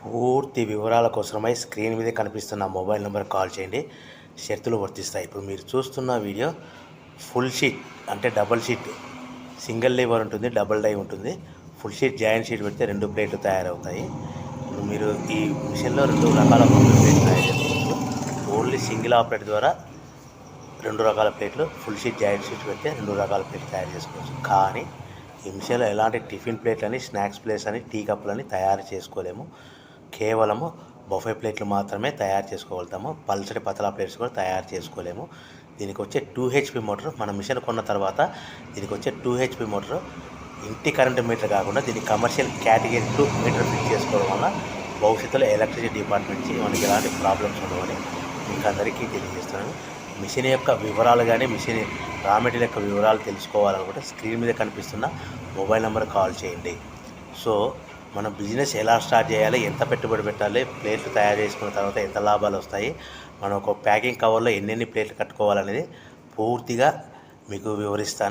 పూర్తి వివరాల కోసమై స్క్రీన్ మీద కనిపిస్తున్న మొబైల్ నెంబర్ కాల్ చేయండి. షరతులు వర్తిస్తాయి. ఇప్పుడు మీరు చూస్తున్న వీడియో ఫుల్ షీట్ అంటే డబల్ షీట్, సింగిల్ లేబర్ ఉంటుంది, డబుల్ డై ఉంటుంది. ఫుల్ షీట్ జాయింట్ షీట్ పెడితే 2 ప్లేట్లు తయారవుతాయి. ఇప్పుడు మీరు ఈ మిషన్లో 2 రకాల బఫే ప్లేట్లు తయారు చేసుకోవచ్చు. ఓన్లీ సింగిల్ ఆపరేట్ ద్వారా 2 రకాల ప్లేట్లు, ఫుల్ షీట్ జాయింట్ షీట్ పెడితే 2 రకాల ప్లేట్లు తయారు చేసుకోవచ్చు. కానీ ఈ మిషన్లో ఎలాంటి టిఫిన్ ప్లేట్లని, స్నాక్స్ ప్లేట్స్ అని, టీ కప్పులని తయారు చేసుకోలేము. కేవలము బఫే ప్లేట్లు మాత్రమే తయారు చేసుకోగలుగుతాము. పల్చటి పతలా ప్లేట్స్ కూడా తయారు చేసుకోలేము. దీనికి వచ్చే 2 HP మోటార్, మన మిషన్ కొన్న తర్వాత దీనికి వచ్చే 2 HP మోటార్ ఇంటి కరెంటు మీటర్ కాకుండా దీనికి కమర్షియల్ కేటగిరీ 2 మీటర్ ఫిట్ చేసుకోవడం వల్ల భవిష్యత్తులో ఎలక్ట్రిసిటీ డిపార్ట్మెంట్ నుంచి మనకి ఎలాంటి ప్రాబ్లమ్స్ ఉండవని మీకు అందరికీ తెలియజేస్తున్నాను. మిషన్ యొక్క వివరాలు కానీ, మిషన్ రా మెటీరియల్ యొక్క వివరాలు తెలుసుకోవాలనుకుంటే స్క్రీన్ మీద కనిపిస్తున్న మొబైల్ నెంబర్ కాల్ చేయండి. సో మన బిజినెస్ ఎలా స్టార్ట్ చేయాలి, ఎంత పెట్టుబడి పెట్టాలి, ప్లేట్లు తయారు చేసుకున్న తర్వాత ఎంత లాభాలు వస్తాయి, మనం ఒక ప్యాకింగ్ కవర్లో ఎన్నెన్ని ప్లేట్లు కట్టుకోవాలనేది పూర్తిగా మీకు వివరిస్తాను.